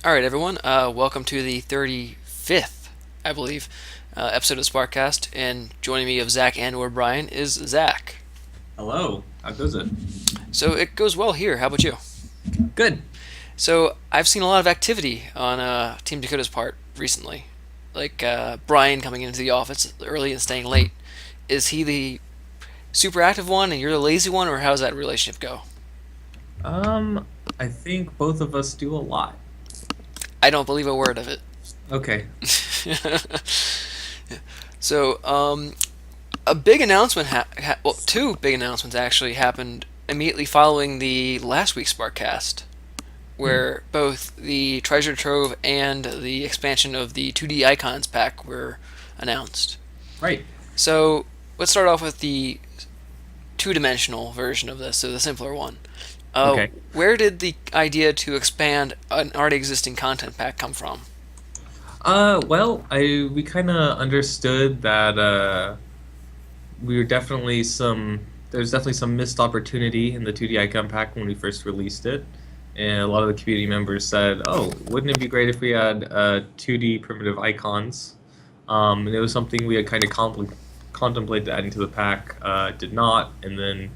All right, everyone. Welcome to the 35th, I believe, episode of SparkCast. And joining me of Zack and/or Brian is Zack. Hello, how goes it? So it goes well here. How about you? Good. So I've seen a lot of activity on Team Dakota's part recently, like Brian coming into the office early and staying late. Is he the super active one and you're the lazy one, or how does that relationship go? Um, I think both of us do a lot. I don't believe a word of it. Okay. So, a big announcement, well, two big announcements actually happened immediately following the last week's Sparkcast, Hmm. where both the Treasure Trove and the expansion of the 2D Icons pack were announced. Right. So, let's start off with the two-dimensional version of this, so the simpler one. Okay. Where did the idea to expand an already existing content pack come from? Well, I we kind of understood that we were definitely some there's definitely some missed opportunity in the 2D icon pack when we first released it. And a lot of the community members said, "Oh, wouldn't it be great if we had 2D primitive icons?" And it was something we had kind of contemplated adding to the pack. Did not, and then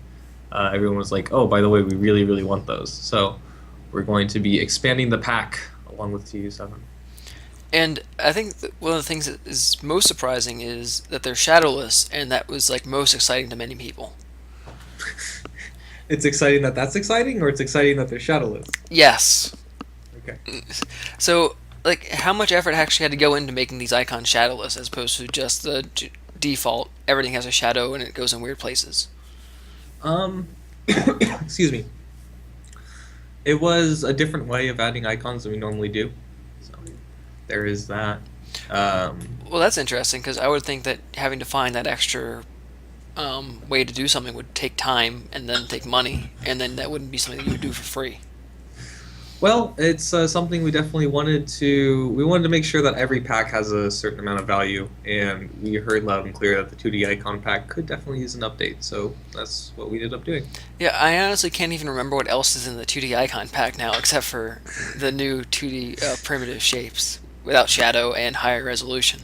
everyone was like, "Oh, by the way, we really, really want those." So we're going to be expanding the pack along with TU7. And I think one of the things that is most surprising is that they're shadowless, and that was like most exciting to many people. It's exciting that that's exciting, or it's exciting that they're shadowless. Yes. Okay. So, like, how much effort actually had to go into making these icons shadowless as opposed to just the default everything has a shadow and it goes in weird places? Um, excuse me. It was a different way of adding icons than we normally do. So there is that. Um, Well, that's interesting because I would think that having to find that extra way to do something would take time and then take money, and then that wouldn't be something that you would do for free. well, it's something we definitely wanted to. We wanted to make sure that every pack has a certain amount of value, and we heard loud and clear that the 2D icon pack could definitely use an update. So that's what we ended up doing. Yeah, I honestly can't even remember what else is in the 2D icon pack now, except for the new 2D primitive shapes without shadow and higher resolution.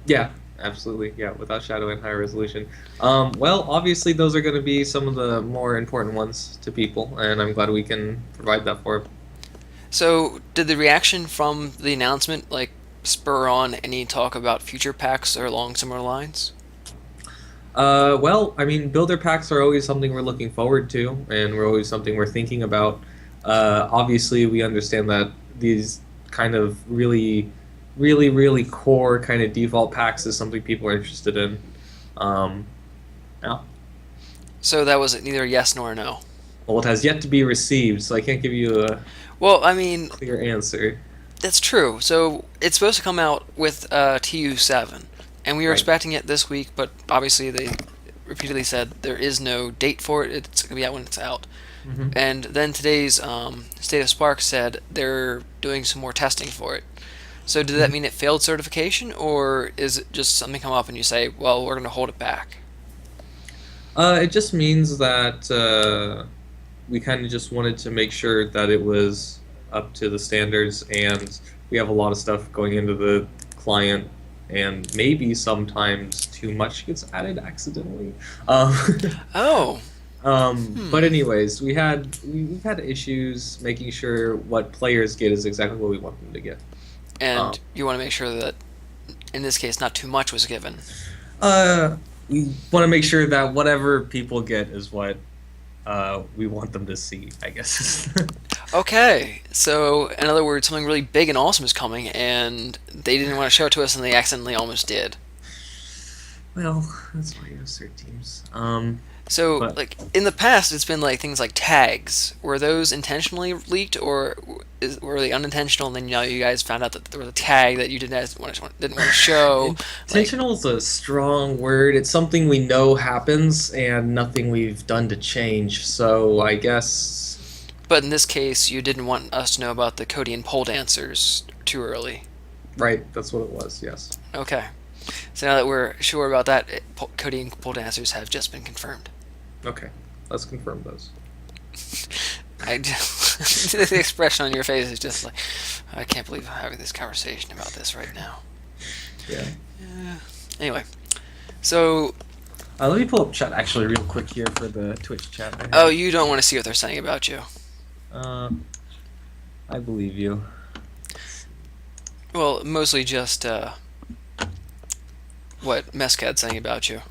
Yeah, absolutely. Yeah, without shadow and high resolution. Well, obviously, those are going to be some of the more important ones to people, and I'm glad we can provide that for 'em. So, did the reaction from the announcement like spur on any talk about future packs or along similar lines? Well, I mean, builder packs are always something we're looking forward to, and we're always something we're thinking about. Obviously, we understand that these kind of really core kind of default packs is something people are interested in. Um, yeah. So that was neither a yes nor a no. Well, it has yet to be received, so I can't give you a Well, I mean, clear answer. that's true. So it's supposed to come out with TU7, and we were Right. expecting it this week, but obviously they repeatedly said there is no date for it. It's going to be out when it's out. Hmm. And then today's State of Spark said they're doing some more testing for it. So did that mean it failed certification, or is it just something come up and you say, well, we're going to hold it back? It just means that we kind of just wanted to make sure that it was up to the standards, and we have a lot of stuff going into the client, and maybe sometimes too much gets added accidentally. Um, Oh, but anyways, we've had issues making sure what players get is exactly what we want them to get. Um, and you want to make sure that in this case not too much was given. uh, we want to make sure that whatever people get is what we want them to see, I guess. Okay, so in other words, something really big and awesome is coming, and they didn't want to show it to us, and they accidentally almost did. Well, that's why you have cert teams. So, But like in the past, it's been like things like tags. Were those intentionally leaked, or were they unintentional? And then you guys found out that there was a tag that you didn't want to show. Like, intentional is a strong word. It's something we know happens and nothing we've done to change. So I guess, but in this case, you didn't want us to know about the Cody and pole dancers too early. right, that's what it was, yes. Okay, so now that we're sure about that, Cody and pole dancers have just been confirmed. Okay, let's confirm those. I just, the expression on your face is just like, I can't believe I'm having this conversation about this right now. Yeah. Anyway, so Let me pull up chat actually real quick here for the Twitch chat I oh, have. you don't want to see what they're saying about you. Uh, I believe you. Well, mostly just what Meskad's saying about you.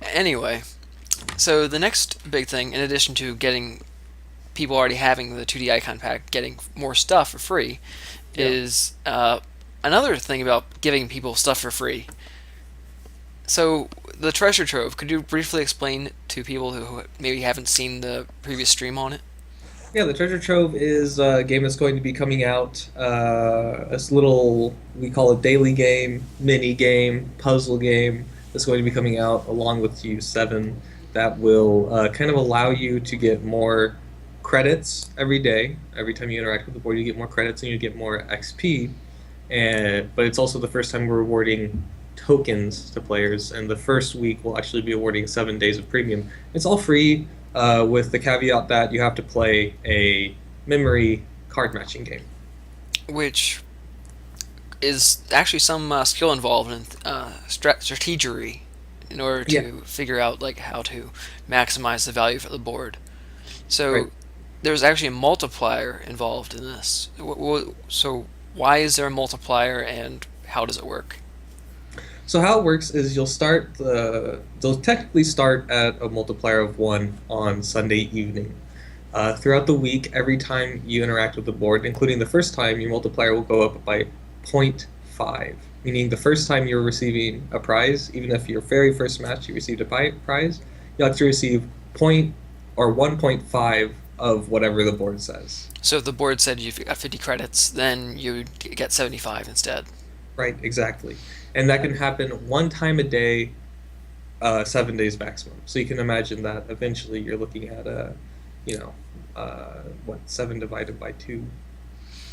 Anyway, so the next big thing, in addition to getting people already having the 2D icon pack getting more stuff for free, Yeah. is another thing about giving people stuff for free. So the Treasure Trove, could you briefly explain to people who maybe haven't seen the previous stream on it? Yeah, the Treasure Trove is a game that's going to be coming out. This little, we call it daily game, mini game, puzzle game that's going to be coming out along with U7 that will kind of allow you to get more credits every day. Every time you interact with the board, you get more credits and you get more XP. But it's also the first time we're rewarding tokens to players, and the first week we'll actually be awarding 7 days of premium. It's all free, with the caveat that you have to play a memory card matching game. Which is actually some skill involved in strategery in order Yeah, to figure out like how to maximize the value for the board. right. So there's actually a multiplier involved in this. So why is there a multiplier and how does it work? So how it works is they'll technically start at a multiplier of 1 on Sunday evening. Throughout the week, every time you interact with the board, including the first time, your multiplier will go up by 0.5, meaning the first time you're receiving a prize, even if your very first match you received a prize, you'll have to receive point or 1.5 of whatever the board says. So if the board said you've got 50 credits, then you get 75 instead. Right, exactly. And that can happen one time a day, 7 days maximum. So you can imagine that eventually you're looking at you know, what, 7 divided by 2.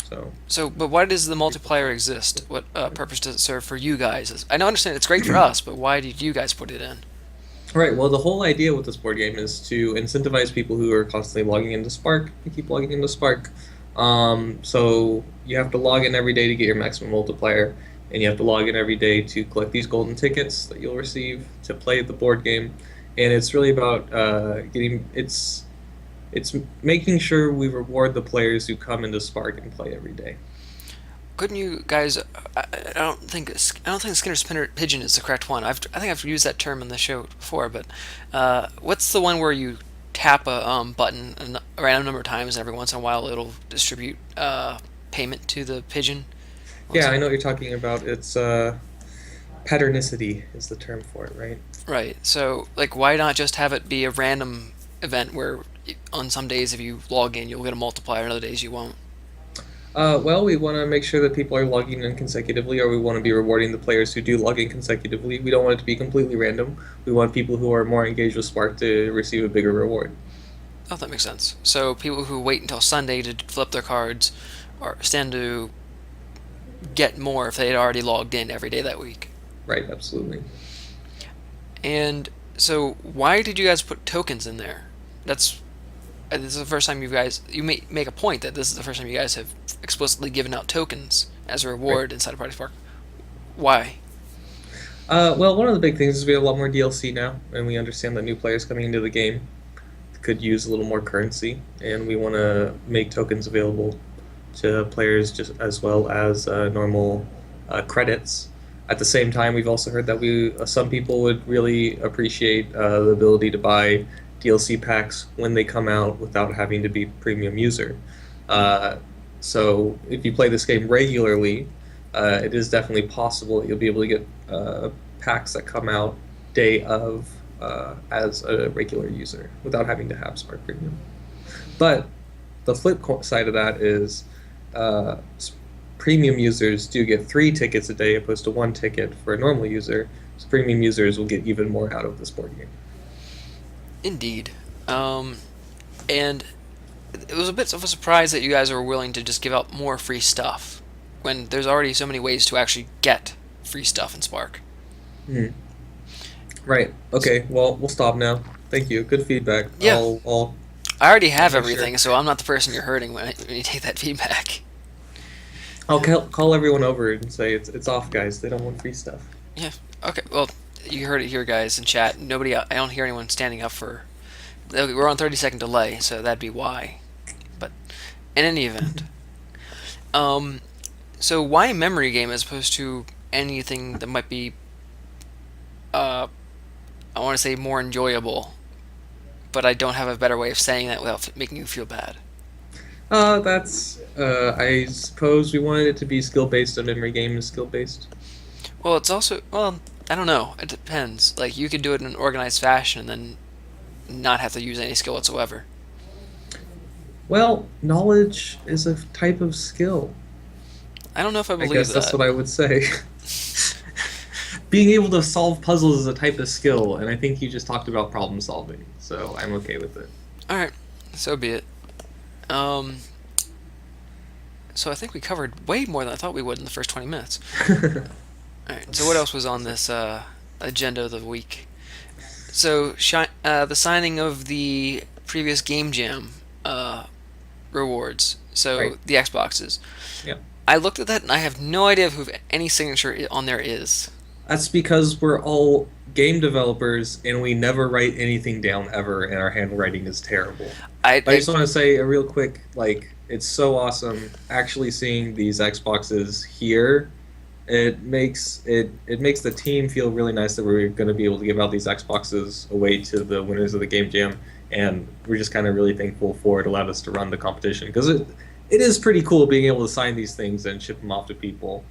So So, but why does the multiplier exist? What purpose does it serve for you guys? I don't understand it's great for us, but why did you guys put it in? right. Well, the whole idea with this board game is to incentivize people who are constantly logging into Spark to keep logging into Spark. So you have to log in every day to get your maximum multiplier, and you have to log in every day to collect these golden tickets that you'll receive to play the board game. And it's really about getting it's making sure we reward the players who come into Spark and play every day. Couldn't you guys? I don't think Skinner's pigeon is the correct one. I think I've used that term in the show before, but what's the one where you tap a button a random number of times, and every once in a while it'll distribute payment to the pigeon? What was Yeah, I that? know what you're talking about. It's patternicity is the term for it, right? Right. So, like, why not just have it be a random event where on some days if you log in you'll get a multiplier, and other days you won't? Well, we want to make sure that people are logging in consecutively, or we want to be rewarding the players who do log in consecutively. We don't want it to be completely random. We want people who are more engaged with Spark to receive a bigger reward. Oh, that makes sense. So people who wait until Sunday to flip their cards are stand to get more if they had already logged in every day that week. Right, absolutely. And so, why did you guys put tokens in there? That's this is the first time you make a point that this is the first time you guys have explicitly given out tokens as a Right. reward inside of Party Spark. Why? Well, one of the big things is we have a lot more DLC now, and we understand that new players coming into the game could use a little more currency, and we want to make tokens available to players just as well as normal credits. At the same time, we've also heard that some people would really appreciate the ability to buy DLC packs when they come out without having to be premium user. Uh, so if you play this game regularly, it is definitely possible that you'll be able to get packs that come out day of as a regular user without having to have Spark Premium. But the side of that is uh, premium users do get 3 tickets a day opposed to 1 ticket for a normal user. So premium users will get even more out of this board game. Indeed. And it was a bit of a surprise that you guys were willing to just give out more free stuff when there's already so many ways to actually get free stuff in Spark. Hmm. Right. Okay. Well, we'll stop now. Thank you. Good feedback. Yeah. I'll I already have Make sure. everything, so I'm not the person you're hurting when you take that feedback. I'll call everyone over and say it's off, guys. They don't want free stuff. Yeah. Okay. Well, you heard it here, guys, in chat. Nobody. I don't hear anyone standing up for. We're on 30-second delay, so that'd be why. But in any event, um, so why memory game as opposed to anything that might be, uh, I want to say more enjoyable, but I don't have a better way of saying that without making you feel bad. That's I suppose we wanted it to be skill based. A memory game is skill based. Well, it's also I don't know. It depends. Like you could do it in an organized fashion and then not have to use any skill whatsoever. Well, knowledge is a type of skill. I don't know if I I believe guess that's that. what I would say. Being able to solve puzzles is a type of skill, and I think you just talked about problem solving, so I'm okay with it. All right, so be it. Um, so I think we covered way more than I thought we would in the first 20 minutes. All right. So what else was on this agenda of the week? So the signing of the previous Game Jam uh, rewards. Right. So the Xboxes. Yeah. I looked at that and I have no idea who any signature on there is. That's because we're all game developers and we never write anything down ever, and our handwriting is terrible. I, I I just want to say a real quick, like, it's so awesome actually seeing these Xboxes here. It makes the team feel really nice that we're going to be able to give out these Xboxes away to the winners of the game jam, and we're just kind of really thankful for it allowed us to run the competition because it is pretty cool being able to sign these things and ship them off to people.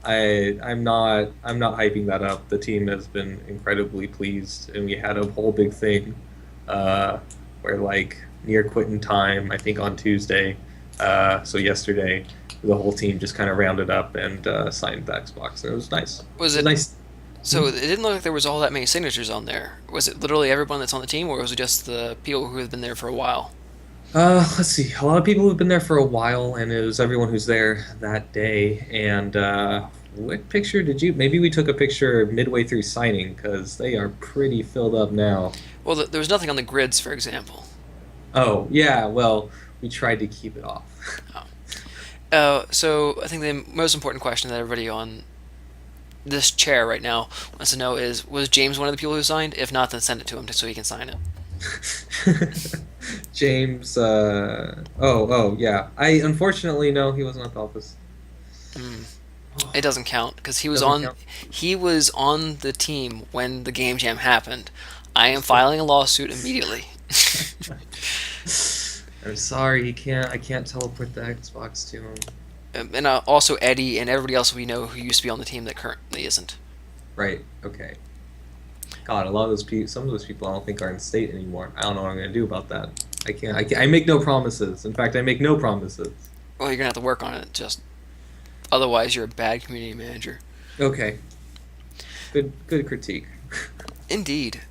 I'm not hyping that up. The team has been incredibly pleased, and we had a whole big thing uh, where like near quitting time, I think on Tuesday, so yesterday, the whole team just kind of rounded up and signed the Xbox, and it was nice. was It was it. nice. So it didn't look like there was all that many signatures on there. Was it literally everyone that's on the team, or was it just the people who have been there for a while? Let's see. A lot of people have been there for a while, and it was everyone who's there that day. And what picture did you? Maybe we took a picture midway through signing because they are pretty filled up now. Well, there was nothing on the grids, for example. Oh, yeah. Well, we tried to keep it off. Oh. So I think the most important question that everybody on this chair right now wants to know is: was James one of the people who signed? If not, then send it to him so he can sign it. James. Oh, yeah. I unfortunately no, he wasn't at the office. Mm. It doesn't count because he was Doesn't on. count. He was on the team when the game jam happened. I am That's true. filing a lawsuit immediately. I'm sorry, he can't. I can't teleport the Xbox to him. And also Eddie and everybody else we know who used to be on the team that currently isn't. Right. Okay. God, a lot of those people, some of those people, I don't think are in state anymore. I don't know what I'm gonna do about that. I can't. I can't. I make no promises. In fact, I make no promises. Well, you're gonna have to work on it. Just otherwise, you're a bad community manager. Okay. Good critique. Indeed.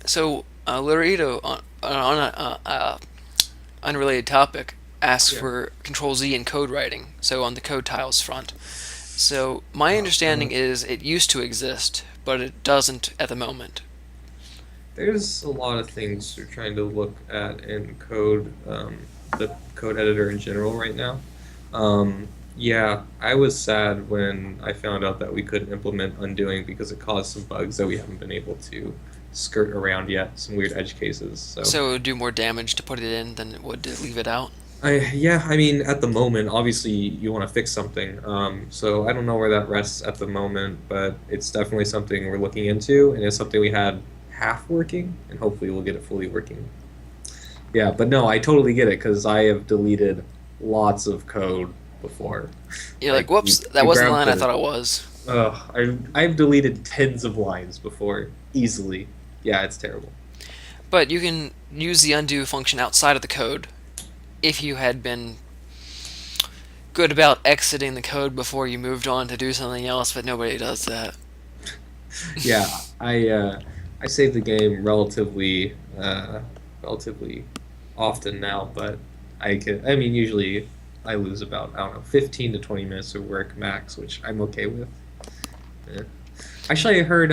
So Laredo on a unrelated topic asks Yeah. for Control Z in code writing. So on the code tiles front. So my understanding Uh, is it used to exist, but it doesn't at the moment. there's a lot of things we're trying to look at in code, the code editor in general right now. Yeah, I was sad when I found out that we couldn't implement undoing because it caused some bugs that we haven't been able to skirt around yet, some weird edge cases. So, So it would do more damage to put it in than it would to leave it out. yeah, I mean, at the moment, obviously you want to fix something. So I don't know where that rests at the moment, but it's definitely something we're looking into, and it's something we had half working, and hopefully we'll get it fully working. Yeah, but no, I totally get it because I have deleted lots of code before. You're like, Like whoops, that you wasn't the grab line I the thought it was. I've deleted tens of lines before easily. Yeah, it's terrible. But you can use the undo function outside of the code if you had been good about exiting the code before you moved on to do something else, but nobody does that. Yeah, I save the game relatively often now, but I mean usually I lose about I don't know 15 to 20 minutes of work max, which I'm okay with. Yeah. Actually, I heard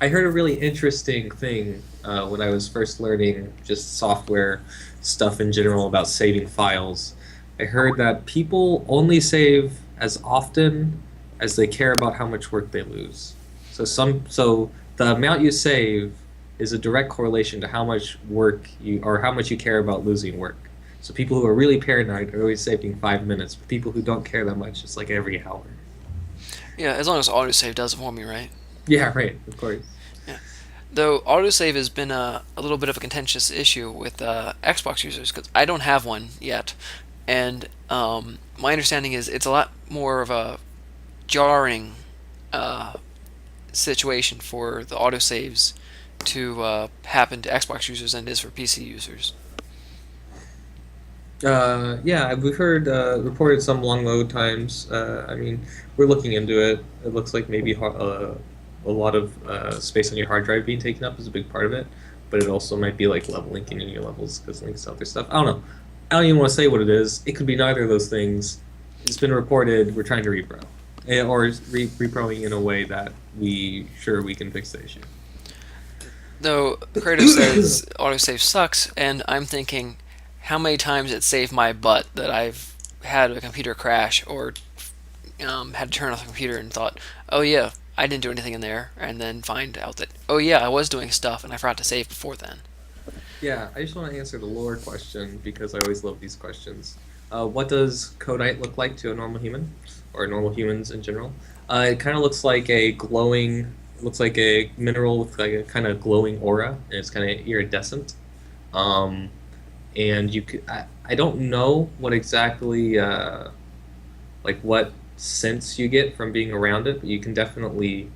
I heard a really interesting thing when I was first learning just software stuff in general about saving files. I heard that people only save as often as they care about how much work they lose. So the amount you save is a direct correlation to how much work you or how much you care about losing work. So people who are really paranoid are always saving 5 minutes. But people who don't care that much, it's like every hour. Yeah, as long as autosave does it for me, right? Yeah, right. Of course. Yeah. Though autosave has been a little bit of a contentious issue with Xbox users because I don't have one yet, and my understanding is it's a lot more of a jarring uh, situation for the autosaves to happen to Xbox users than it is for PC users. Yeah, we've heard reported some long load times. I mean, we're looking into it. It looks like maybe a lot of space on your hard drive being taken up is a big part of it, but it also might be like level linking in your levels because links to other stuff. I don't know. I don't even want to say what it is. It could be neither of those things. It's been reported. We're trying to repro, or reproing in a way that we can fix the issue. Though Kratos says autosave sucks, and I'm thinking how many times it saved my butt that I've had a computer crash or had to turn off the computer and thought, oh yeah, I didn't do anything in there, and then find out that, oh yeah, I was doing stuff and I forgot to save before then. Yeah, I just want to answer the lore question because I always love these questions. What does Codite look like to a normal human, or normal humans in general? It kind of looks like a glowing, looks like a mineral with like a kind of glowing aura, and it's kind of iridescent. Um, and you could, I don't know what exactly, like what sense you get from being around it, but you can definitely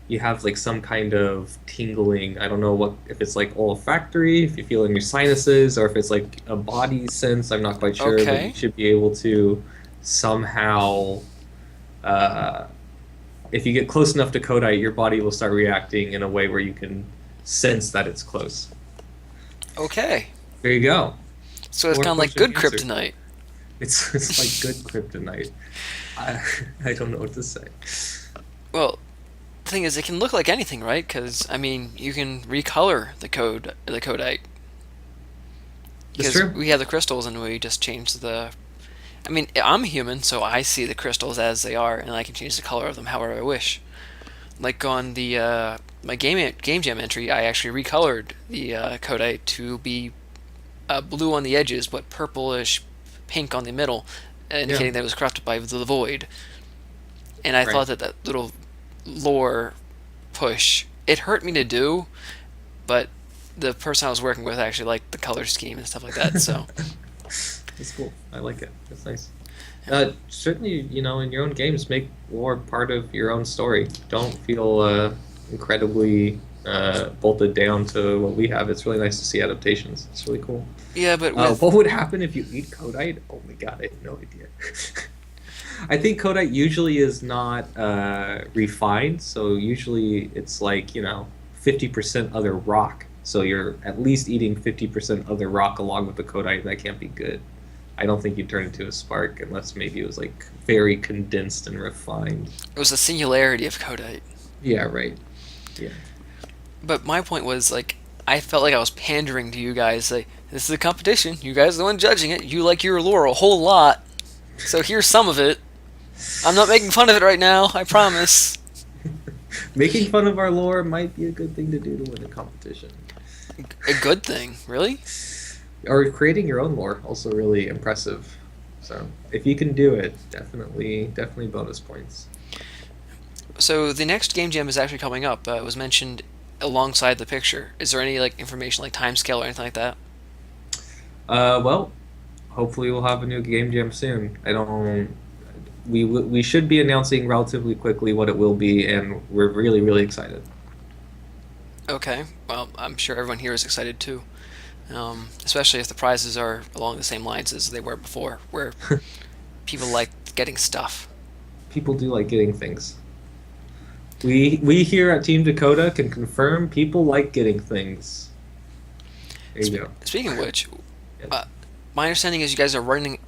you have like some kind of tingling. I don't know what if it's like olfactory, if you feel in your sinuses, or if it's like a body sense. I'm not quite sure, but you Okay, should be able to somehow, uh, if you get close enough to Kodite, your body will start reacting in a way where you can sense that it's close. okay. There you go. So it's More kind of like question good answered. kryptonite. It's like good kryptonite. I I don't know what to say. Well, the thing is, it can look like anything, right? Because I mean, you can recolor the codite, It's because true. we have the crystals and we just change the. I mean, I'm human, so I see the crystals as they are, and I can change the color of them however I wish. Like on the my game jam entry, I actually recolored the codite to be blue on the edges, but purplish pink on the middle, Yeah. indicating that it was corrupted by the void. And I Right. thought that that little lore push it hurt me to do, but the person I was working with actually liked the color scheme and stuff like that. So That's cool. I like it. That's nice. yeah. Certainly, in your own games, make lore part of your own story. Don't feel incredibly bolted down to what we have. It's really nice to see adaptations. It's really cool. Yeah, but with What would happen if you eat Kodite? Oh my god, I have no idea. I think Kodite usually is not refined, so usually it's like, 50% other rock. So you're at least eating 50% other rock along with the Kodite. That can't be good. I don't think you'd turn into a spark unless maybe it was like very condensed and refined. it was the singularity of codite. Yeah, right. Yeah. But my point was like I felt like I was pandering to you guys. Like this is a competition. You guys are the one judging it. You like your lore a whole lot, so here's some of it. I'm not making fun of it right now. I promise. Making fun of our lore might be a good thing to do to win a competition. A good thing, really. Or creating your own lore, also really impressive. So if you can do it, definitely bonus points. So the next game jam is actually coming up. It was mentioned alongside the picture. Is there any like information like timescale or anything like that? Well, hopefully we'll have a new game jam soon. I don't. We should be announcing relatively quickly what it will be, and we're really excited. Okay. Well, I'm sure everyone here is excited too. Especially if the prizes are along the same lines as they were before, where people like getting stuff. People do like getting things. We here at Team Dakota can confirm people like getting things. There you go. Speaking of which, Yeah. uh, my understanding is you guys are running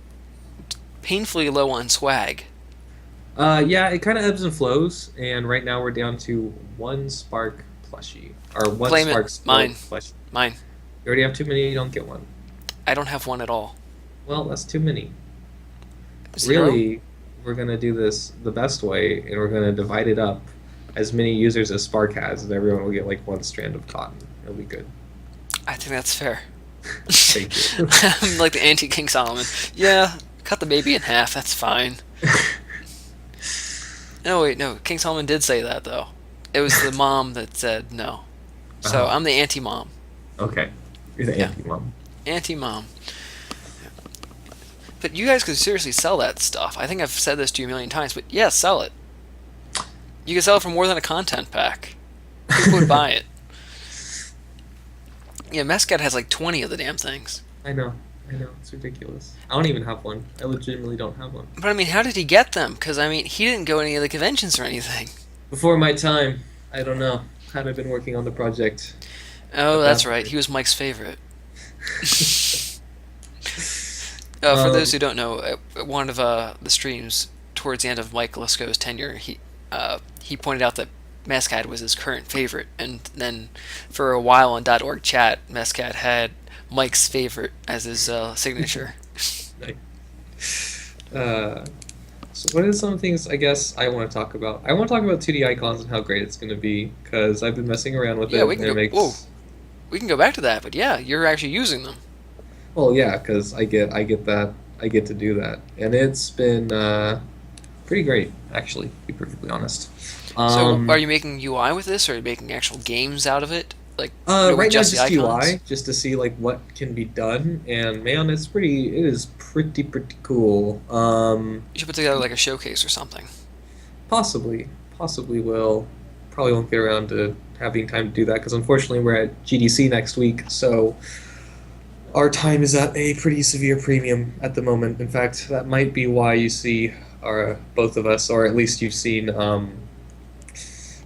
painfully low on swag. Yeah, it kind of ebbs and flows, and right now we're down to one spark plushie. Or one Claim it. Sparks Mine. plushie. Mine. You already have too many, you don't get one. I don't have one at all. Well, that's too many. 0? Really, we're gonna do this the best way, and we're gonna divide it up as many users as Spark has, and everyone will get like one strand of cotton. It'll be good. I think that's fair. Thank you. I'm like the anti-King Solomon. Yeah, cut the baby in half. That's fine. No, wait, no. King Solomon did say that, though. It was the mom that said no. So Uh-huh. I'm the anti-mom. Okay. You're the Yeah, anti-mom. anti-mom. But you guys could seriously sell that stuff. I think I've said this to you a million times, but yeah, sell it. You could sell it for more than a content pack. People would buy it. Yeah, Mescat has like 20 of the damn things. I know. I know. It's ridiculous. I don't even have one. I legitimately don't have one. But I mean, how did he get them? Because I mean, he didn't go to any of the conventions or anything. Before my time, I don't know. Had I been working on the project Oh, at that's that right. point. He was Mike's favorite. For those Um, who don't know, at one of the streams towards the end of Mike Lisko's tenure, he pointed out that Mescat was his current favorite, and then for a while on .org chat, Mescat had Mike's favorite as his signature. like, uh, so what are some things I guess I want to talk about? I want to talk about 2D icons and how great it's going to be because I've been messing around with Yeah, it we and can it go. Whoa, makes we can go back to that, but yeah, you're actually using them. well, yeah, because I get that I get to do that, and it's been pretty great actually. To be perfectly honest. So, are Um, you making UI with this, or are you making actual games out of it, like with right now just the just icons? UI, just to see like what can be done, and man, it is pretty cool. You should put together like a showcase or something. Possibly will. Probably won't get around to having time to do that because unfortunately we're at GDC next week, so our time is at a pretty severe premium at the moment. In fact, that might be why you see our both of us, or at least you've seen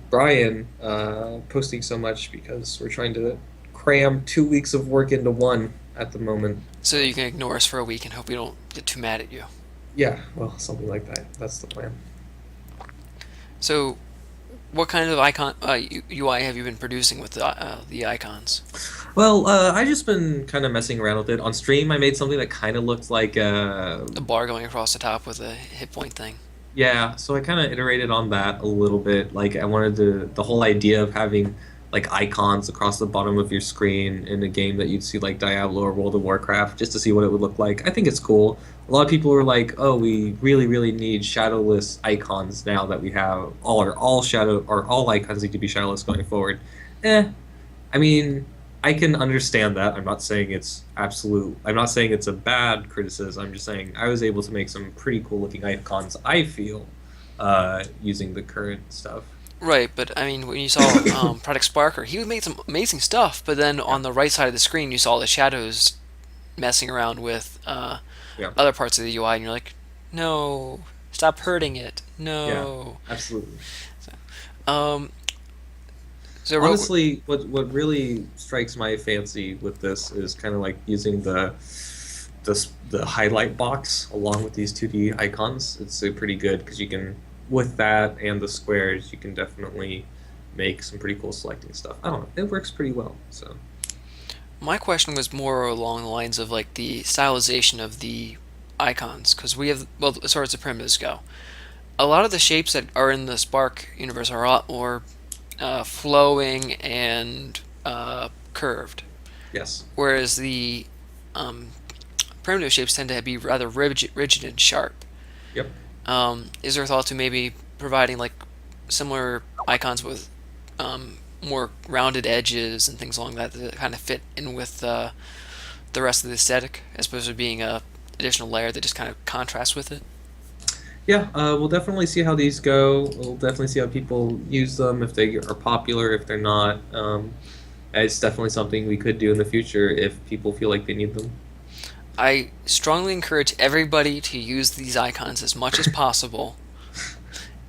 Brian posting so much because we're trying to cram 2 weeks of work into one at the moment. So you can ignore us for a week and hope we don't get too mad at you. Yeah, well, something like that. That's the plan. So, what kind of icon UI have you been producing with the icons? Well, I just been kind of messing around with it. On stream, I made something that kind of looked like The bar going across the top with a hit point thing. yeah, so I kind of iterated on that a little bit. Like I wanted the whole idea of having like icons across the bottom of your screen in a game that you'd see like Diablo or World of Warcraft, just to see what it would look like. I think it's cool. A lot of people were like, "Oh, we really need shadowless icons now that we have all shadow or all icons need to be shadowless going forward." I mean, I can understand that. I'm not saying it's absolute. I'm not saying it's a bad criticism. I'm just saying I was able to make some pretty cool looking icons. I feel using the current stuff. Right, but I mean, when you saw Product Sparker, he made some amazing stuff. But then Yeah, on the right side of the screen, you saw the shadows messing around with yeah, other parts of the UI, and you're like, no, stop hurting it, yeah. no. Absolutely. Um, so Honestly, what really strikes my fancy with this is kind of like using the highlight box along with these 2D icons. It's pretty good because you can with that and the squares you can definitely make some pretty cool selecting stuff. I don't know, it works pretty well. So my question was more along the lines of like the stylization of the icons, because we have, well, as far as the primitives go, a lot of the shapes that are in the Spark universe are a lot more flowing and curved, yes, whereas the um, primitive shapes tend to be rather rigid and sharp. yep. Is there a thought to maybe providing like similar icons with more rounded edges and things along that kind of fit in with the rest of the aesthetic, as opposed to being a additional layer that just kind of contrasts with it? Yeah, we'll definitely see how these go. We'll definitely see how people use them, if they are popular, if they're not. It's definitely something we could do in the future if people feel like they need them. I strongly encourage everybody to use these icons as much as possible,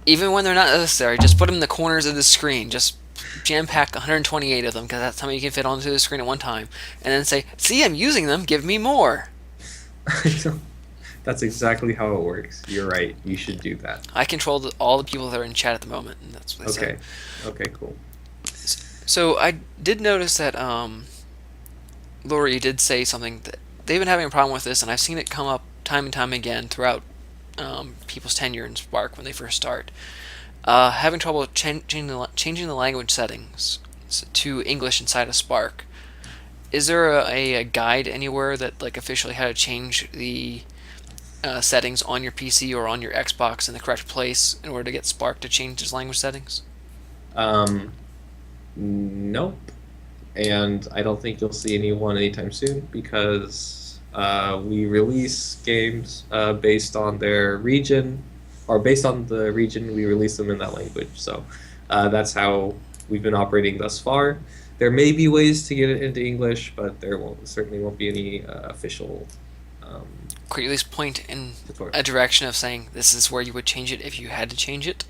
even when they're not necessary. Just put them in the corners of the screen. Just jam pack 128 of them, because that's how many you can fit onto the screen at one time, and then say, "See, I'm using them. Give me more." That's exactly how it works. You're right. You should do that. I control all the people that are in chat at the moment, and that's what they Okay. said. Okay, cool. So I did notice that Lori did say something that they've been having a problem with this, and I've seen it come up time and time again throughout people's tenure in Spark when they first start. Having trouble changing the language settings to English inside of Spark. Is there a guide anywhere that like officially how to change the settings on your PC or on your Xbox in the correct place in order to get Spark to change its language settings? Um, nope. And I don't think you'll see anyone anytime soon because we release games based on their region, or based on the region, we release them in that language. So that's how we've been operating thus far. There may be ways to get it into English, but there certainly won't be any official um, Could you at least point in tutorial. a direction of saying this is where you would change it if you had to change it?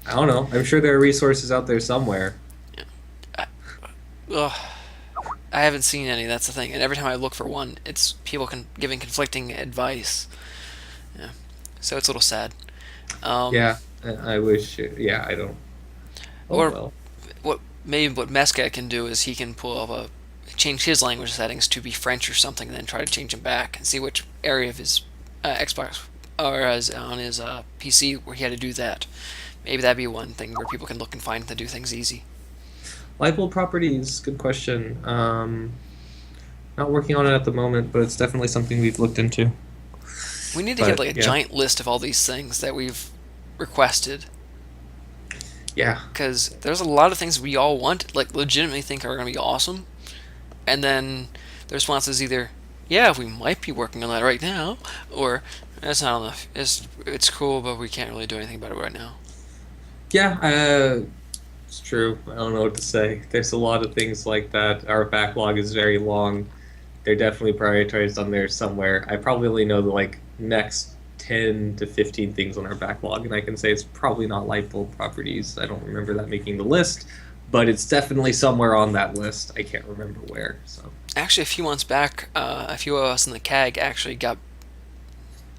I don't know. I'm sure there are resources out there somewhere. I, ugh, I haven't seen any. That's the thing. And every time I look for one, it's people giving conflicting advice. Yeah, so it's a little sad. Um, Yeah, I wish. Yeah, I don't. Oh or well. what Mesca can do is he can pull up a change his language settings to be French or something, and then try to change them back and see which area of his Xbox or on his PC where he had to do that. Maybe that'd be one thing where people can look and find to do things easy. Liable properties, good question. Not working on it at the moment, but it's definitely something we've looked into. We need to get But like a yeah, giant list of all these things that we've requested yeah, because there's a lot of things we all want, like legitimately think are going to be awesome, and then the response is either, "Yeah, we might be working on that right now," or "That's not enough. It's cool, but we can't really do anything about it right now." yeah. It's true. I don't know what to say. There's a lot of things like that. Our backlog is very long. They're definitely prioritized on there somewhere. I probably only know the like next 10 to 15 things on our backlog, and I can say it's probably not light bulb properties. I don't remember that making the list, but it's definitely somewhere on that list. I can't remember where. So Actually, a few months back, a few of us in the CAG actually got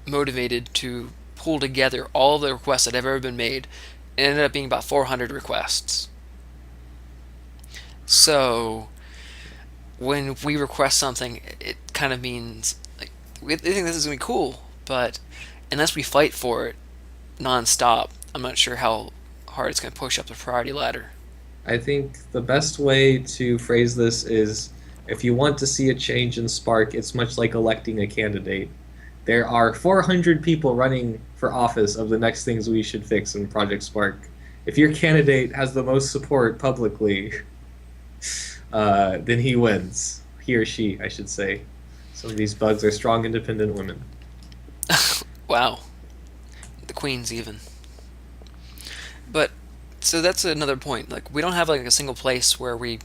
motivated to pull together all the requests that have ever been made. It ended up being about 400 requests. So when we request something, it kind of means like we think this is gonna be cool, but unless we fight for it nonstop, I'm not sure how hard it's gonna push up the priority ladder. I think the best way to phrase this is if you want to see a change in Spark, it's much like electing a candidate. There are 400 people running for office of the next things we should fix in Project Spark. If your candidate has the most support publicly, then he wins. He or she, I should say. Some of these bugs are strong, independent women. Wow, the queens even. But so that's another point. Like we don't have like a single place where we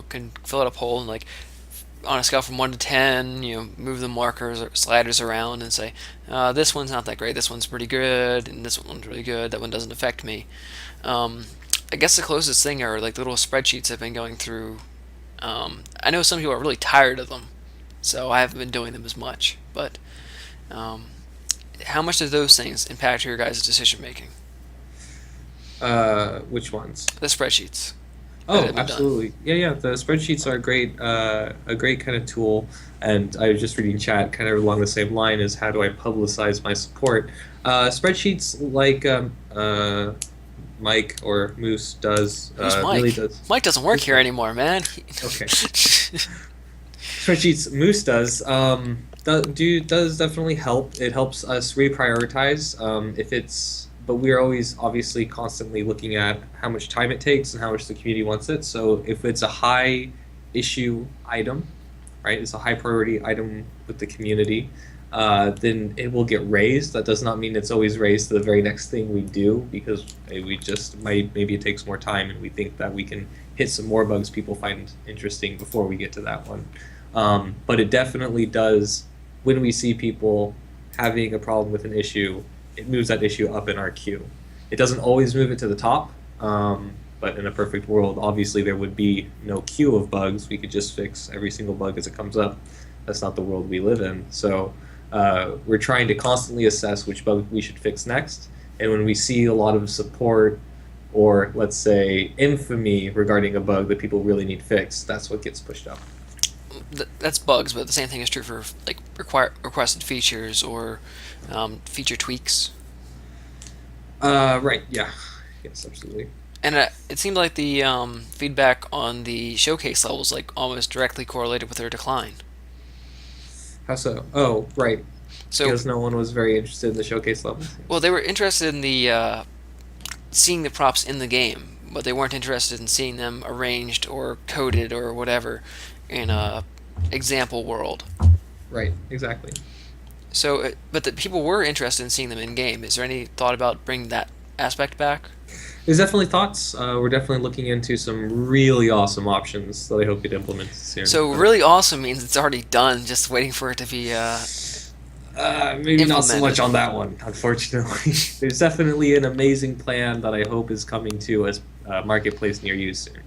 can fill out a poll and like on a scale from 1 to 10, move the markers or sliders around and say, this one's not that great, this one's pretty good, and this one's really good, that one doesn't affect me. Um, I guess the closest thing are like little spreadsheets I've been going through. I know some people are really tired of them, so I haven't been doing them as much. But um, how much do those things impact your guys' decision making? Which ones? The spreadsheets that Oh, have been done. absolutely. Yeah, yeah. The spreadsheets are a great kind of tool. And I was just reading chat, kind of along the same line as how do I publicize my support. Spreadsheets like Mike or Moose does Who's really Mike? does. Mike doesn't work Who's here Mike? anymore, man. Okay. Spreadsheets Moose does does definitely help. It helps us reprioritize if it's. But we're always obviously constantly looking at how much time it takes and how much the community wants it. So if it's a high issue item, right? It's a high priority item with the community. Then it will get raised. That does not mean it's always raised to the very next thing we do because we just might maybe it takes more time and we think that we can hit some more bugs people find interesting before we get to that one. But it definitely does when we see people having a problem with an issue, it moves that issue up in our queue. It doesn't always move it to the top, but in a perfect world, obviously there would be no queue of bugs. We could just fix every single bug as it comes up. That's not the world we live in. So we're trying to constantly assess which bug we should fix next. And when we see a lot of support or let's say infamy regarding a bug that people really need fixed, that's what gets pushed up. That's bugs, but the same thing is true for like requested features or feature tweaks. Right, yeah. Yes, absolutely. And it seemed like the feedback on the showcase level was like almost directly correlated with their decline. How so? Oh, right. So, Because no one was very interested in the showcase levels. well, they were interested in the seeing the props in the game, but they weren't interested in seeing them arranged or coded or whatever in a example world. Right, exactly. So, but the people were interested in seeing them in game. Is there any thought about bringing that aspect back? There's definitely thoughts. We're definitely looking into some really awesome options that I hope get implemented soon. So, really awesome means it's already done, just waiting for it to be Maybe not so implemented. much on that one, unfortunately. There's definitely an amazing plan that I hope is coming to a marketplace near you soon.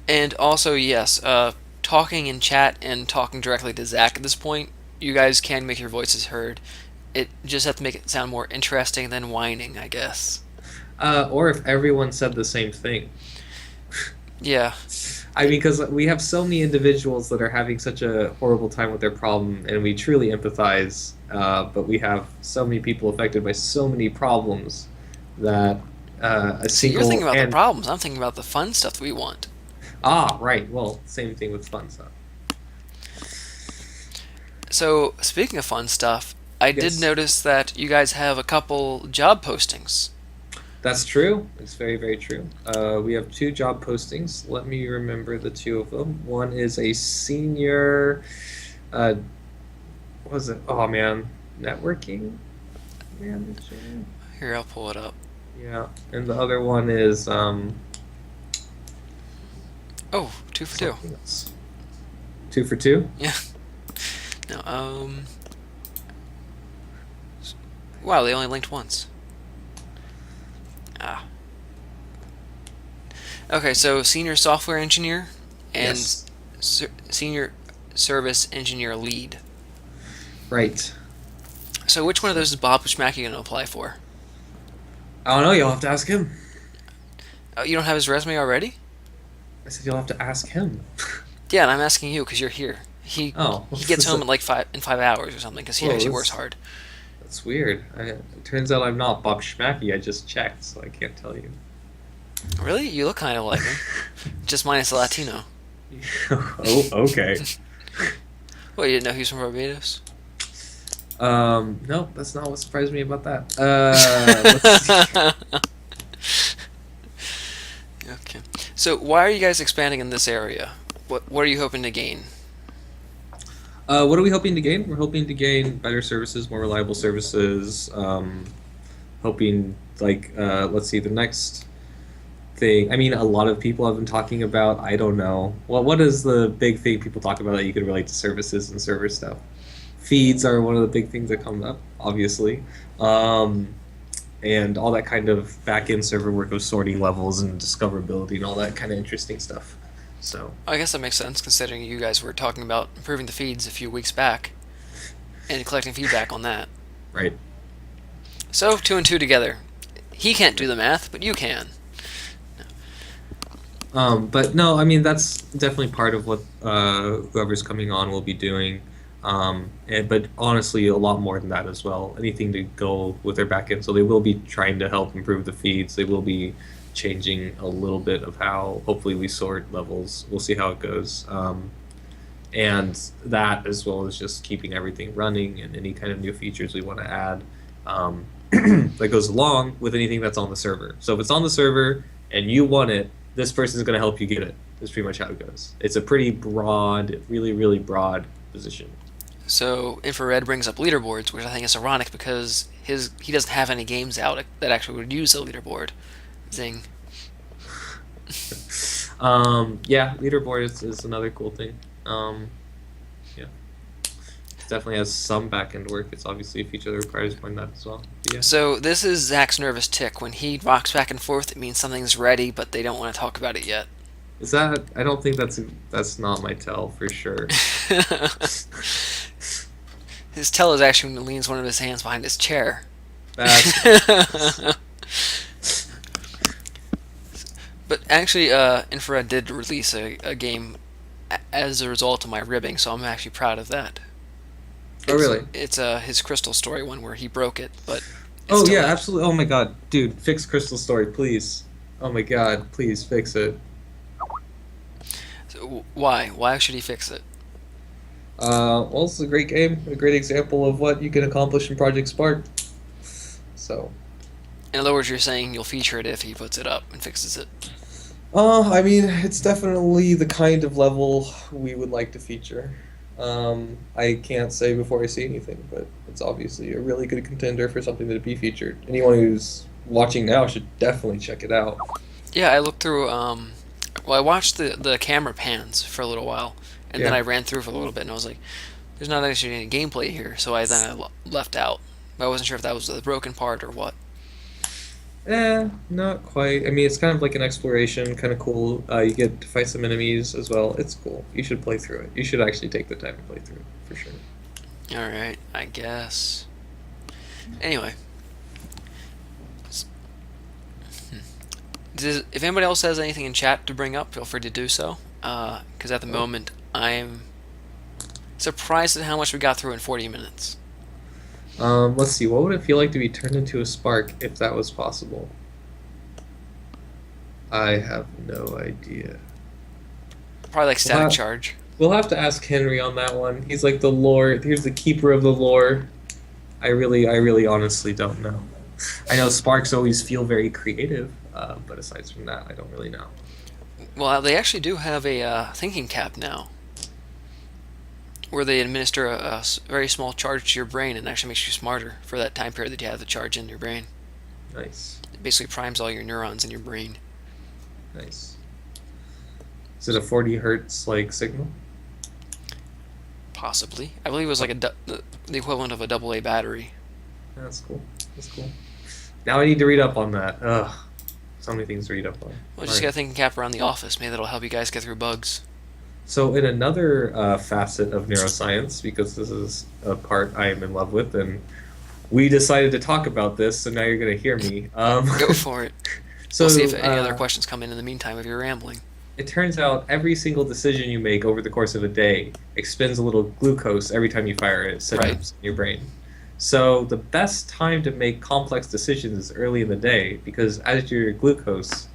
And also, yes, talking in chat and talking directly to Zack at this point, you guys can make your voices heard. It just have to make it sound more interesting than whining, I guess. Or if everyone said the same thing. Yeah. I mean, because we have so many individuals that are having such a horrible time with their problem, and we truly empathize. But we have so many people affected by so many problems that a See, you're thinking single about the and problems. I'm thinking about the fun stuff that we want. right. Well, same thing with fun stuff. So, speaking of fun stuff, I did Yes, notice that you guys have a couple job postings. that's true. It's very, very true. We have two job postings. Let me remember the two of them. One is a senior. Uh, what was it? Oh man, networking manager. Here, I'll pull it up. Yeah, and the other one is Oh, two for two. something else. Two for two. Yeah. No, wow, they only linked once. Ah. Okay, so senior software engineer and Yes. senior service engineer lead. Right. So which one of those is Bob Schmacky going to apply for? I don't know. You'll have to ask him. Oh, you don't have his resume already? I said you'll have to ask him. Yeah, and I'm asking you because you're here. He Oh, he gets home in like 5 hours or something because he whoa, actually works hard. that's weird. It turns out I'm not Bob Schmacky. I just checked, so I can't tell you. Really? You look kind of like him, just minus the Latino. Oh, okay. Well, you didn't know he was from Barbados? No, that's not what surprised me about that. Let's see. Okay. So why are you guys expanding in this area? What are you hoping to gain? What are we hoping to gain? We're hoping to gain better services, more reliable services. Hoping let's see, the next thing. I mean, a lot of people have been talking about. I don't know. Well, what is the big thing people talk about that you could relate to services and server stuff? Feeds are one of the big things that come up, obviously. And all that kind of back-end server work of sorting levels and discoverability and all that kind of interesting stuff. So, I guess that makes sense considering you guys were talking about improving the feeds a few weeks back and collecting feedback on that. right. So two and two together. He can't do the math, but you can. But no, I mean that's definitely part of what whoever's coming on will be doing. But honestly, a lot more than that as well. Anything to go with their backend. So they will be trying to help improve the feeds. They will be changing a little bit of how hopefully we sort levels. We'll see how it goes. And that as well as just keeping everything running and any kind of new features we want to add that goes along with anything that's on the server. So if it's on the server and you want it, this person is going to help you get it. That's pretty much how it goes. It's a pretty broad, really, really broad position. So Infrared brings up leaderboards, which I think is ironic because he doesn't have any games out that actually would use a leaderboard. Zing. Yeah, leaderboard is another cool thing. Yeah, it definitely has some back-end work. It's obviously a feature that requires doing that as well. But yeah. So this is Zach's nervous tick. When he rocks back and forth, it means something's ready, but they don't want to talk about it yet. Is that? I don't think that's not my tell for sure. His tell is actually when he leans one of his hands behind his chair. That's Actually, Infrared did release a game as a result of my ribbing, so I'm actually proud of that. Oh, It's really? it's his Crystal Story one where he broke it, but it's Oh, still yeah, live. absolutely. Oh my God, dude, fix Crystal Story, please. Oh my God, please fix it. So why? Why should he fix it? Well, it's a great game, a great example of what you can accomplish in Project Spark. So, In other words, you're saying you'll feature it if he puts it up and fixes it. I mean, it's definitely the kind of level we would like to feature. I can't say before I see anything, but it's obviously a really good contender for something to be featured. Anyone who's watching now should definitely check it out. Yeah, I looked through. Well, I watched the camera pans for a little while, and then Yeah. I ran through for a little bit, and I was like, "There's not actually any gameplay here," so I left out. But I wasn't sure if that was the broken part or what. Not quite. I mean, it's kind of like an exploration, kind of cool. You get to fight some enemies as well. It's cool. You should play through it. You should actually take the time to play through it, for sure. All right, I guess. Anyway, if anybody else has anything in chat to bring up, feel free to do so. Because at the Oh. moment, I'm surprised at how much we got through in 40 minutes. Let's see. What would it feel like to be turned into a spark if that was possible? I have no idea. Probably like We'll static have, charge. we'll have to ask Henry on that one. He's like the lore. Here's the keeper of the lore. I really honestly don't know. I know sparks always feel very creative, but aside from that, I don't really know. Well, they actually do have a thinking cap now, where they administer a very small charge to your brain and actually makes you smarter for that time period that you have the charge in your brain. Nice, It basically primes all your neurons in your brain. nice. Is it a 40 hertz like signal? Possibly. I believe it was like the equivalent of a double A battery. That's cool. That's cool. Now I need to read up on that. Ugh, so many things to read up on. Well, All just right. get a thinking cap around the office. Maybe that'll help you guys get through bugs. So, in another facet of neuroscience, because this is a part I am in love with, and we decided to talk about this, so now you're going to hear me. Go for it. We'll see so, if any other questions come in the meantime if you're rambling. it turns out every single decision you make over the course of a day expends a little glucose every time you fire a Right. synapse in your brain. So, the best time to make complex decisions is early in the day, because as your glucose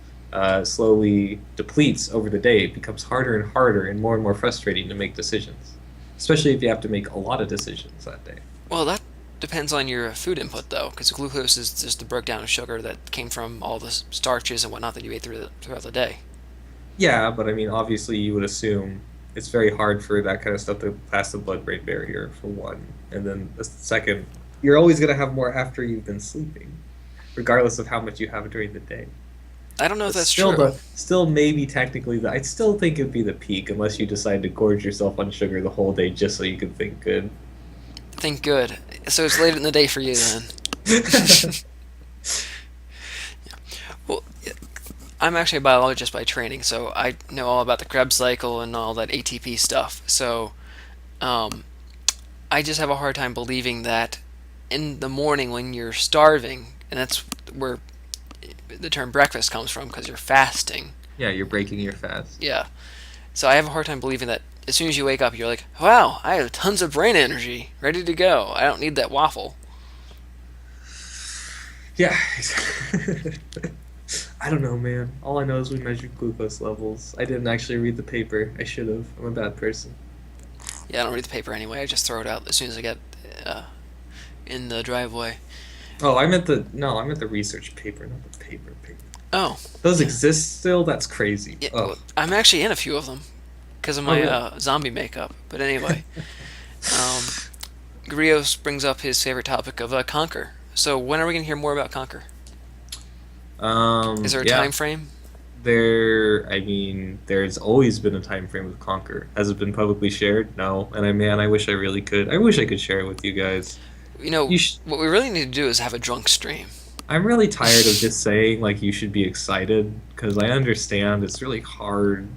slowly depletes over the day, it becomes harder and more frustrating to make decisions, especially if you have to make a lot of decisions that day. Well, that depends on your food input, though, because glucose is just the breakdown of sugar that came from all the starches and whatnot that you ate throughout the day. Yeah, but I mean, obviously, you would assume it's very hard for that kind of stuff to pass the blood-brain barrier, for one. And then the second, you're always going to have more after you've been sleeping, regardless of how much you have during the day. I don't know if But that's still, true. still maybe technically, I'd still think it'd be the peak unless you decide to gorge yourself on sugar the whole day just so you can think good. Think good. So it's late in the day for you then. Well, I'm actually a biologist by training, so I know all about the Krebs cycle and all that ATP stuff. So, um, I just have a hard time believing that in the morning when you're starving, and that's where the term breakfast comes from because you're fasting. Yeah, you're breaking your fast. Yeah. So I have a hard time believing that as soon as you wake up, you're like, wow, I have tons of brain energy, ready to go. I don't need that waffle. Yeah. I don't know, man. All I know is we measured glucose levels. I didn't actually read the paper. I should have. I'm a bad person. Yeah, I don't read the paper anyway. I just throw it out as soon as I get uh, in the driveway. Oh, I meant the research paper, not the paper. Oh, Those yeah. exist still? That's crazy. Yeah, well, Oh. I'm actually in a few of them because of Oh, my really? zombie makeup. But anyway, um, Grios brings up his favorite topic of Conker. So when are we going to hear more about Conker? Is there a Yeah. time frame? I mean, there's always been a time frame with Conquer. Has it been publicly shared? No. And I wish I really could. I wish I could share it with you guys. You know, You sh what we really need to do is have a drunk stream. I'm really tired of just saying like you should be excited because I understand it's really hard.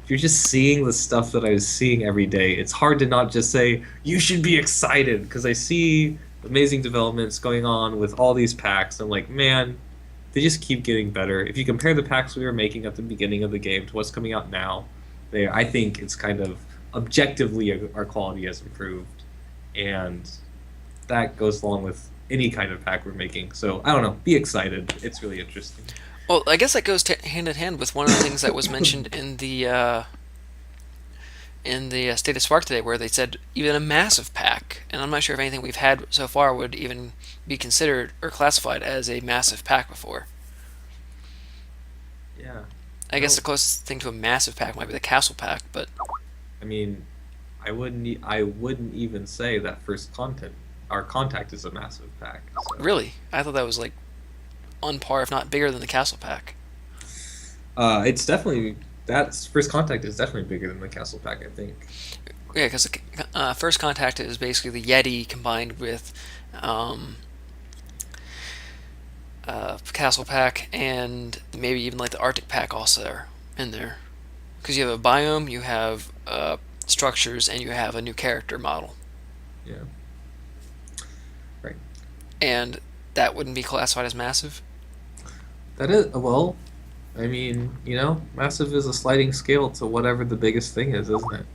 If you're just seeing the stuff that I was seeing every day, it's hard to not just say you should be excited because I see amazing developments going on with all these packs. I'm like, man, they just keep getting better. If you compare the packs we were making at the beginning of the game to what's coming out now, I think it's kind of objectively our quality has improved, and that goes along with any kind of pack we're making. So I don't know. Be excited. It's really interesting. Well, I guess that goes hand in hand with one of the things that was mentioned in the State of Spark today, where they said even a massive pack, and I'm not sure if anything we've had so far would even be considered or classified as a massive pack before. Yeah. I guess the No, closest thing to a massive pack might be the castle pack, but I mean, I wouldn't even say that first content our contact is a massive pack. So, really, I thought that was like on par, if not bigger than the castle pack. it's definitely that's first contact is definitely bigger than the castle pack. I think. Yeah, because first contact is basically the Yeti combined with um, castle pack and maybe even like the Arctic pack also are in there. Because you have a biome, you have structures, and you have a new character model, Yeah. Right. and that wouldn't be classified as massive. That is well. I mean, massive is a sliding scale to whatever the biggest thing is, isn't it?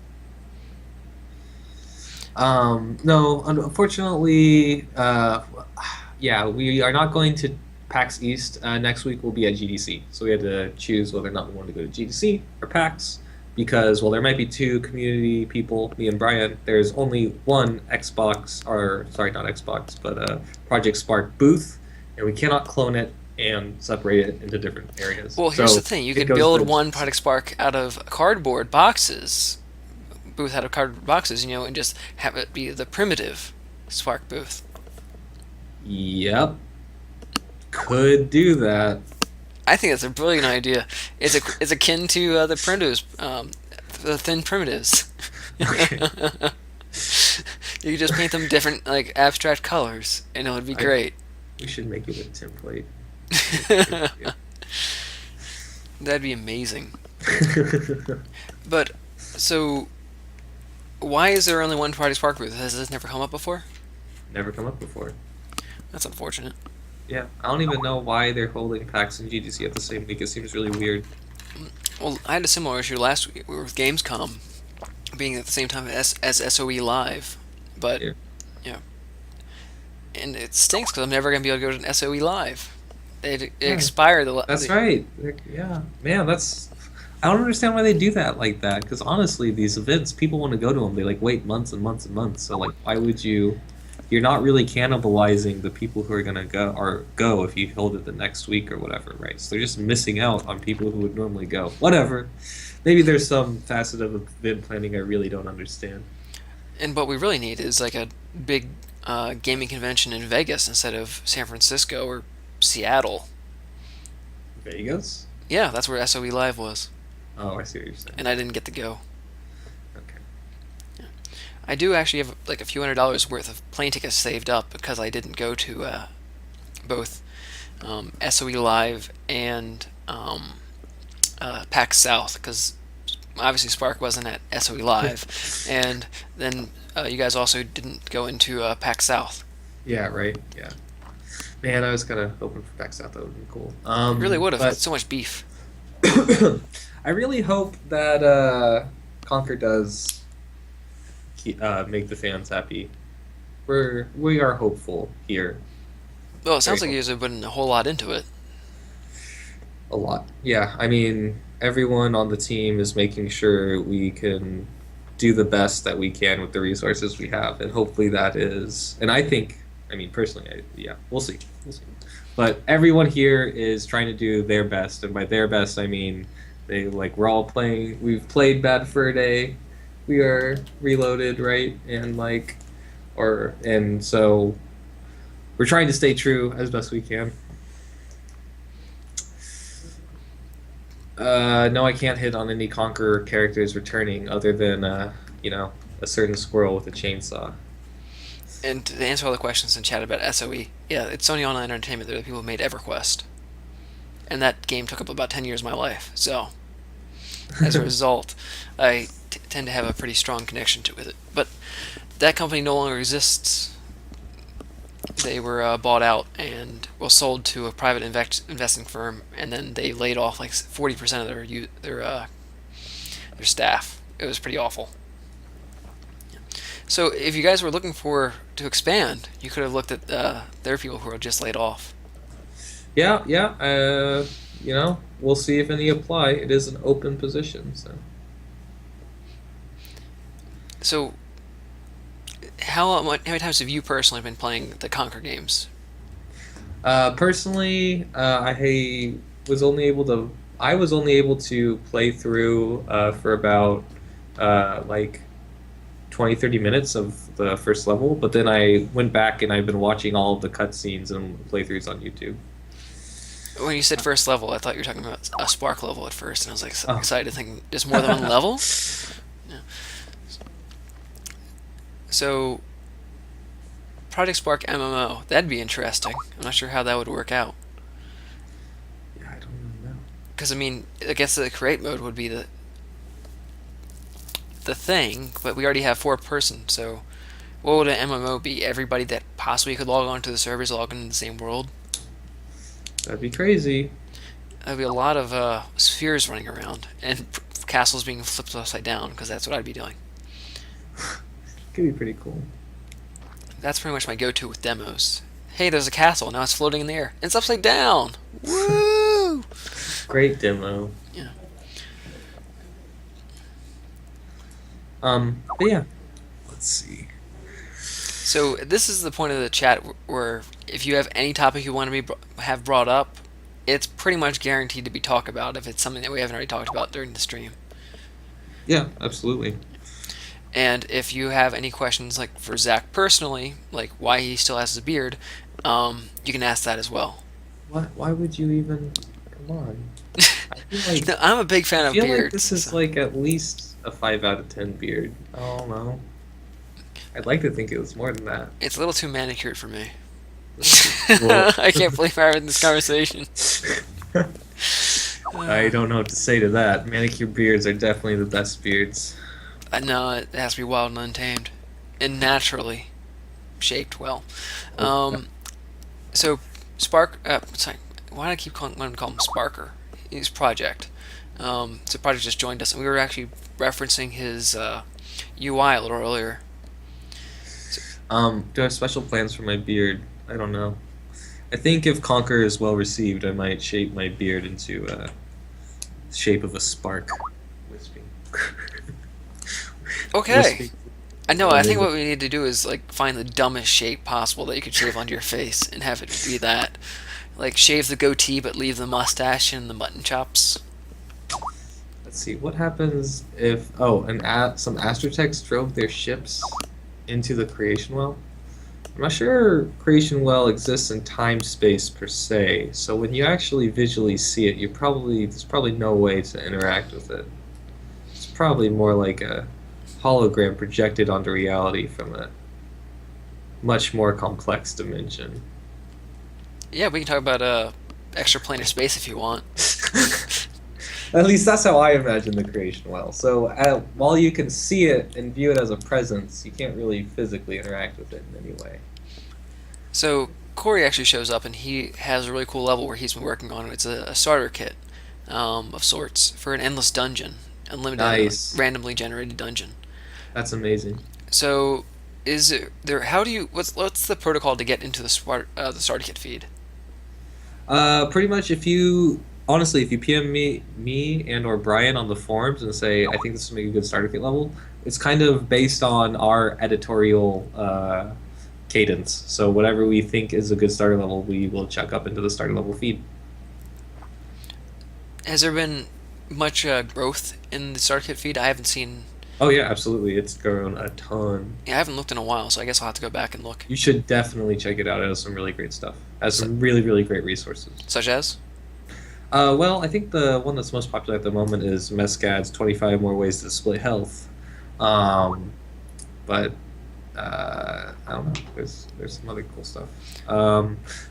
No, unfortunately, yeah, we are not going to PAX East. Next week we'll be at GDC. So we had to choose whether or not we want to go to GDC or PAX because, well, there might be two community people, me and Brian. There's only one Xbox, or sorry, not Xbox, but Project Spark booth, and we cannot clone it and separate it into different areas. Well, here's the So thing: you it could goes build to one GDC. Product Spark out of cardboard boxes, booth out of cardboard boxes, and just have it be the primitive Spark booth. Yep, could do that. I think that's a brilliant idea. It's akin to the primitives, the thin primitives. Okay. You could just paint them different, like abstract colors, and it would be I great. We should make it a template. That'd be amazing. But so, why is there only one Party Spark booth? Has this never come up before? Never come up before. That's unfortunate. Yeah, I don't even know why they're holding PAX and GDC at the same week. It seems really weird. Well, I had a similar issue last week with Gamescom being at the same time as SOE Live, but Yeah, yeah, and it stinks because I'm never gonna be able to go to an SOE Live. It yeah, expired that's right. Yeah, man, that's. I don't understand why they do that like that. Because honestly, these events, people want to go to them. They like wait months and months and months. So like, why would you? You're not really cannibalizing the people who are gonna go if you hold it the next week or whatever, right? So they're just missing out on people who would normally go. Whatever. Maybe there's some facet of event planning I really don't understand. And what we really need is like a big gaming convention in Vegas instead of San Francisco or Seattle. Vegas? Yeah, that's where SOE Live was, Oh, I see what you're saying. and I didn't get to go. Okay. I do actually have like a few $100s worth of plane tickets saved up because I didn't go to both SOE Live and PAX South because obviously Spark wasn't at SOE Live, and then you guys also didn't go into PAX South. Yeah, right. Yeah. Man, I was kind of hoping for PAX South. That would be cool. It really would have. But It's so much beef. I really hope that Conker does make the fans happy. We are hopeful here. Well, it Very sounds like you guys hopeful. have put a whole lot into it. A lot. Yeah, I mean, everyone on the team is making sure we can do the best that we can with the resources we have, and hopefully that is. And I think, I mean, personally, yeah, we'll see. We'll see. But everyone here is trying to do their best, and by their best, I mean we're all playing. We've played Bad Fur Day. We are reloaded, right? And and so we're trying to stay true as best we can. No, I can't hit on any Conqueror characters returning other than, a certain squirrel with a chainsaw. And to answer all the questions in chat about SOE, yeah, it's Sony Online Entertainment. They're the people who made EverQuest, and that game took up about 10 years of my life. So as a result, I tend to have a pretty strong connection with it. But that company no longer exists. They were bought out and well sold to a private investing firm, and then they laid off like 40% of their staff. It was pretty awful. So if you guys were looking for to expand, you could have looked at their people who were just laid off. Yeah, yeah. We'll see if any apply. It is an open position, so. So how many times have you personally been playing the Conker games? Personally, I was only able to play through for about like 20, 30 minutes of the first level, but then I went back and I've been watching all of the cutscenes and playthroughs on YouTube. When you said first level, I thought you were talking about a Spark level at first, and I was like Oh. excited to think there's more than one level. Yeah. So Project Spark MMO, that'd be interesting. I'm not sure how that would work out. Yeah, I don't really know. Because I mean, I guess the create mode would be the thing, but we already have 4 person. So what would an MMO be? Everybody that possibly could log on to the servers log into the same world. That'd be crazy. There'd be a lot of spheres running around and castles being flipped upside down because that's what I'd be doing. Could be pretty cool. That's pretty much my go-to with demos. Hey, there's a castle. Now it's floating in the air. It's upside down. Woo! Great demo. Yeah. But yeah, let's see. So this is the point of the chat where if you have any topic you want to have brought up, it's pretty much guaranteed to be talked about if it's something that we haven't already talked about during the stream. Yeah, absolutely. And if you have any questions, like for Zack personally, like why he still has his beard, you can ask that as well. What? Why would you even? Come on. I feel like No, I'm a big fan I of feel like beards. this is So. like at least a 5 out of 10 beard. I don't know. I'd like to think it was more than that. It's a little too manicured for me. Well, I can't believe we're having this conversation. I don't know what to say to that. Manicure beards are definitely the best beards. I know it has to be wild and untamed, and naturally shaped well. Oh, So Spark, sorry, why do I keep wanting to call him Sparker? He's Project. So Project just joined us, and we were actually referencing his UI a little earlier. do I have special plans for my beard? I don't know. I think if Conker is well received, I might shape my beard into shape of a spark. Wisping. Okay. Wisping. I know. I think what we need to do is like find the dumbest shape possible that you could shave onto your face and have it be that. Like shave the goatee but leave the mustache and the mutton chops. Let's see what happens if some astrotechs drove their ships into the creation well. I'm not sure creation well exists in time space per se, so when you actually visually see it, there's probably no way to interact with it. It's probably more like a hologram projected onto reality from a much more complex dimension. Yeah, we can talk about extraplanar space if you want. At least that's how I imagine the creation well. So while you can see it and view it as a presence, you can't really physically interact with it in any way. So Corey actually shows up, and he has a really cool level where he's been working on. It's a starter kit of sorts for an endless dungeon, unlimited, Nice. randomly generated dungeon. That's amazing. So, is it there? How do you? What's the protocol to get into the starter kit feed? Pretty much if you PM me and or Brian on the forums and say, I think this would make a good starter kit level, it's kind of based on our editorial cadence. So whatever we think is a good starter level, we will chuck up into the starter level feed. Has there been much growth in the starter kit feed? I haven't seen. Oh yeah, absolutely. It's grown a ton. Yeah, I haven't looked in a while, so I guess I'll have to go back and look. You should definitely check it out. It has some really great stuff. It has So, some really, really great resources. such as? Well, I think the one that's most popular at the moment is Mescad's 25 More Ways to Split Health. But I don't know. There's some other cool stuff.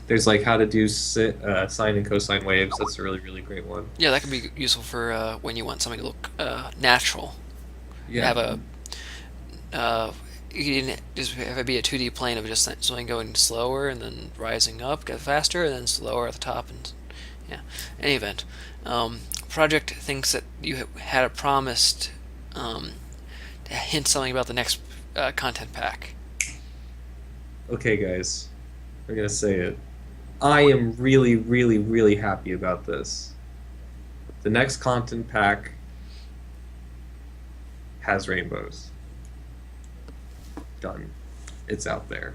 There's like how to do sine and cosine waves. That's a really, really great one. Yeah, that could be useful for when you want something to look natural. Yeah. Have a you didn't just have it be a 2D plane of just something going slower and then rising up, get faster, and then slower at the top, and yeah. Any event, Project thinks that you had a promised to hint something about the next content pack. Okay, guys, we're gonna say it. I am really, really, really happy about this. The next content pack has rainbows. Done. It's out there.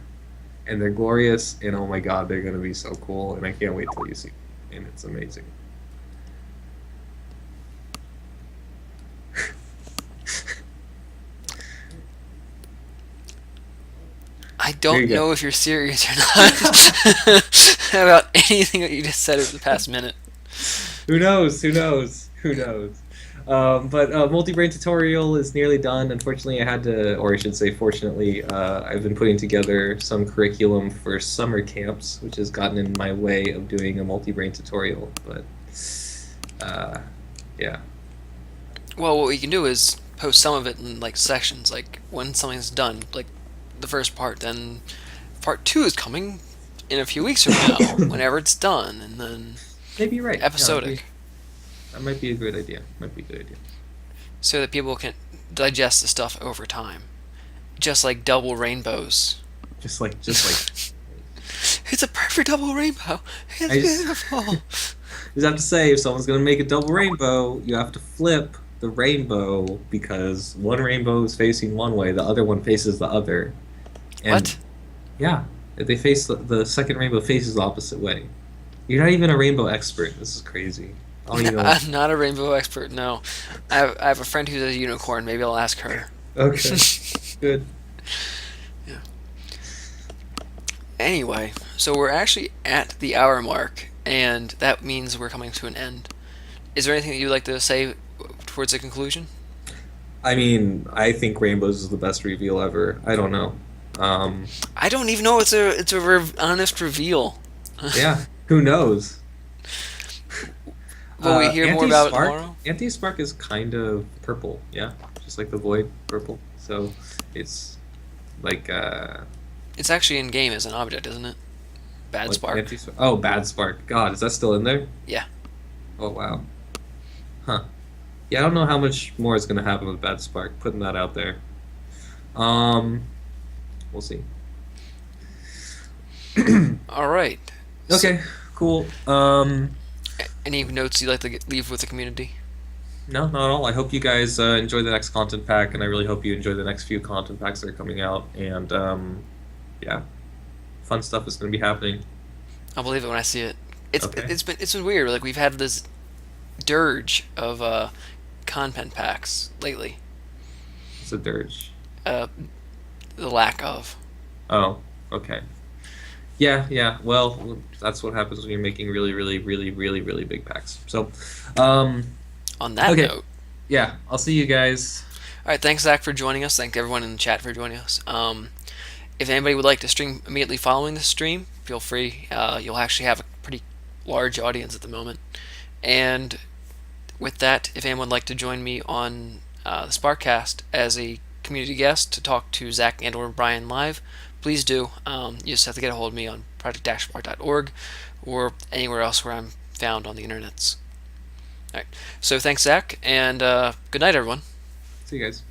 And they're glorious, and oh my god, they're gonna be so cool, and I can't wait till you see them. And it's amazing. I There you don't go. know if you're serious or not about anything that you just said over the past minute. Who knows? Who knows? Who knows? But multi-brain tutorial is nearly done. Unfortunately, I had to, or I should say, fortunately, I've been putting together some curriculum for summer camps, which has gotten in my way of doing a multi-brain tutorial. But uh, yeah, Well, what we can do is post some of it in like sections, like when something's done, like the first part, then part two is coming in a few weeks from now, whenever it's done, and then maybe you're right. Yeah, episodic, that might be a good idea. Might be a good idea. so that people can digest the stuff over time, just like double rainbows. Just like It's a perfect double rainbow. It's I just. beautiful. You just have to say if someone's going to make a double rainbow, you have to flip the rainbow because one rainbow is facing one way, the other one faces the other. And What? yeah, if they face the second rainbow faces the opposite way. You're not even a rainbow expert. This is crazy. I don't even know. I'm not a rainbow expert. No, I have a friend who's a unicorn. Maybe I'll ask her. Okay, good. Yeah. Anyway, so we're actually at the hour mark, and that means we're coming to an end. Is there anything that you'd like to say towards the conclusion? I mean, I think rainbows is the best reveal ever. I don't know. Um, I don't even know it's a honest reveal. yeah, who knows? Will we hear more about it Anti-Spark. tomorrow? Anti-Spark is kind of purple, yeah, just like the Void purple. So it's like It's actually in game as an object, isn't it? Bad what spark. anti-Spark? Oh, bad spark. God, is that still in there? Yeah. Oh wow. Huh. Yeah, I don't know how much more is gonna happen with bad spark. Putting that out there. Um, we'll see. All right. So, Okay, cool. any notes you'd like to leave with the community? No, not at all. I hope you guys enjoy the next content pack, and I really hope you enjoy the next few content packs that are coming out. And yeah, fun stuff is going to be happening. I'll believe it when I see it. It's Okay, it's been weird. Like we've had this dirge of content packs lately. it's a dirge. Uh, the lack of. Oh, okay. Yeah, yeah. Well, that's what happens when you're making really, really, really, really, really big packs. So, um, On that okay. note, Yeah, I'll see you guys. all right. Thanks, Zach, for joining us. Thanks everyone in the chat for joining us. If anybody would like to stream immediately following the stream, feel free. You'll actually have a pretty large audience at the moment. And with that, if anyone would like to join me on the Sparkcast as a community guest to talk to Zach and or Brian live, please do. You just have to get a hold of me on project-spark.org or anywhere else where I'm found on the internets. All right. So thanks, Zach, and good night, everyone. See you guys.